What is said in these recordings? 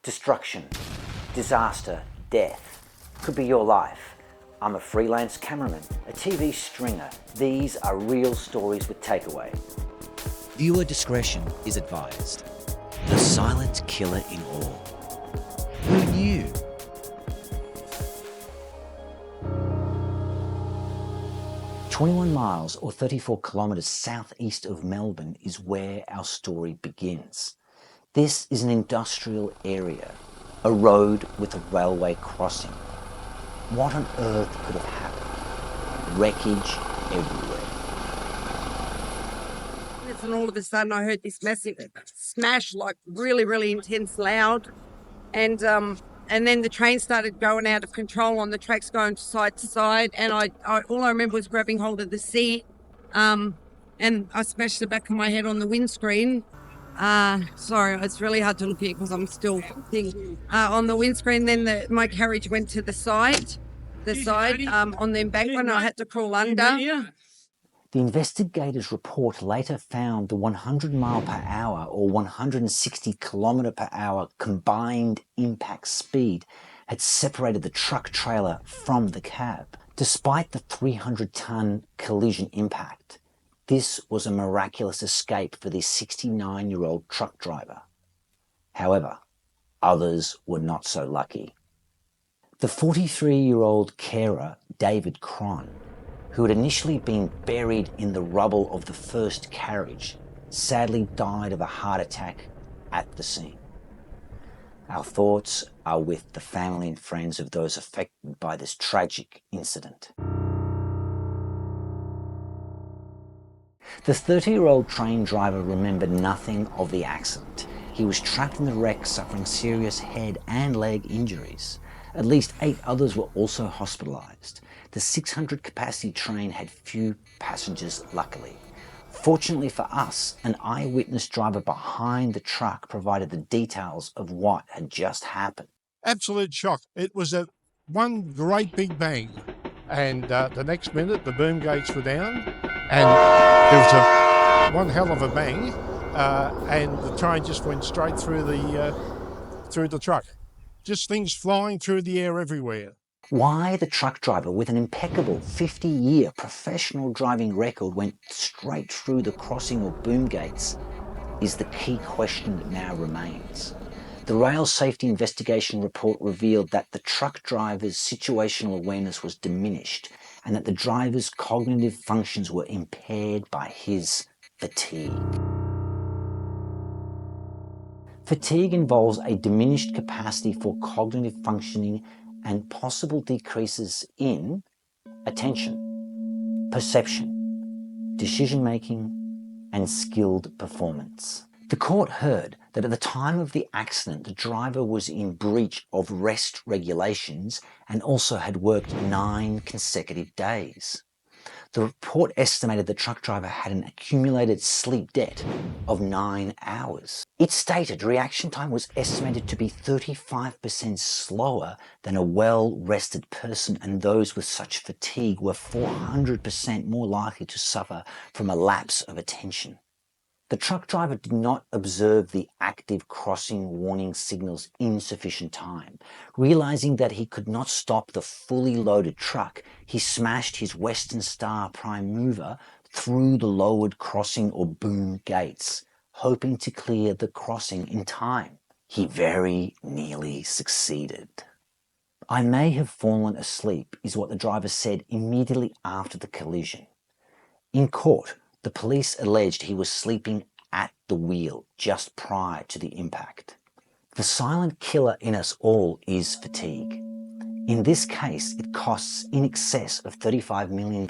Destruction, disaster, death. Could be your life. I'm a freelance cameraman, a TV stringer. These are real stories with takeaway. Viewer discretion is advised. The silent killer in all. Who knew? "21 miles or 34 kilometres southeast of Melbourne is where our story begins. This is an industrial area, a road with a railway crossing. What on earth could have happened? Wreckage everywhere. And all of a sudden I heard this massive smash, like really, really intense, loud. And then the train started going out of control on the tracks, going side to side. And I all I remember was grabbing hold of the seat. And I smashed the back of my head on the windscreen. Sorry, it's really hard to look at because I'm still thinking. On the windscreen, then my carriage went to the side on the embankment. I had to crawl under. The investigators' report later found the 100 mile per hour or 160 kilometre per hour combined impact speed had separated the truck trailer from the cab. Despite the 300-ton collision impact, this was a miraculous escape for this 69-year-old truck driver. However, others were not so lucky. The 43-year-old carer, David Cron, who had initially been buried in the rubble of the first carriage, sadly died of a heart attack at the scene. Our thoughts are with the family and friends of those affected by this tragic incident. The 30-year-old train driver remembered nothing of the accident. He was trapped in the wreck, suffering serious head and leg injuries. At least 8 others were also hospitalised. The 600-capacity train had few passengers, luckily. Fortunately for us, an eyewitness driver behind the truck provided the details of what had just happened. Absolute shock. It was one great big bang. And the next minute, the boom gates were down, and there was one hell of a bang, and the train just went straight through the truck. Just things flying through the air everywhere. Why the truck driver with an impeccable 50-year professional driving record went straight through the crossing or boom gates is the key question that now remains. The Rail Safety Investigation report revealed that the truck driver's situational awareness was diminished and that the driver's cognitive functions were impaired by his fatigue. Fatigue involves a diminished capacity for cognitive functioning and possible decreases in attention, perception, decision-making, and skilled performance. The court heard that at the time of the accident, the driver was in breach of rest regulations and also had worked 9 consecutive days. The report estimated the truck driver had an accumulated sleep debt of 9 hours. It stated reaction time was estimated to be 35% slower than a well-rested person, and those with such fatigue were 400% more likely to suffer from a lapse of attention. The truck driver did not observe the active crossing warning signals in sufficient time. Realizing that he could not stop the fully loaded truck, he smashed his Western Star prime mover through the lowered crossing or boom gates, hoping to clear the crossing in time. He very nearly succeeded. "I may have fallen asleep," is what the driver said immediately after the collision. In court, the police alleged he was sleeping at the wheel just prior to the impact. The silent killer in us all is fatigue. In this case, it costs in excess of $35 million.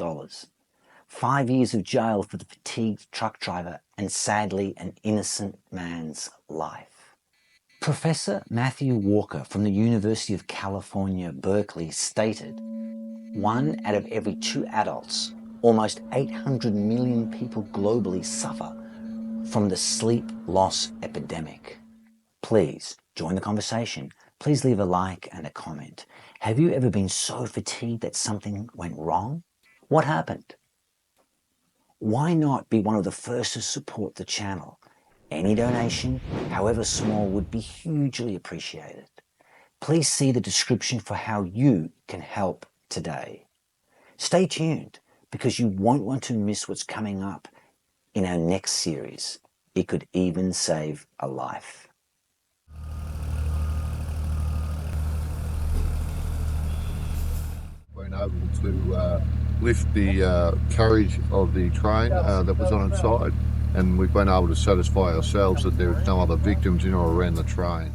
5 years of jail for the fatigued truck driver and, sadly, an innocent man's life. Professor Matthew Walker from the University of California, Berkeley, stated, 1 out of every 2 adults, almost 800 million people globally, suffer from the sleep loss epidemic. Please join the conversation. Please leave a like and a comment. Have you ever been so fatigued that something went wrong? What happened? Why not be one of the first to support the channel? Any donation, however small, would be hugely appreciated. Please see the description for how you can help today. Stay tuned because you won't want to miss what's coming up in our next series. It could even save a life. Been able to lift the carriage of the train that was on its side, and we've been able to satisfy ourselves that there is no other victims in or around the train.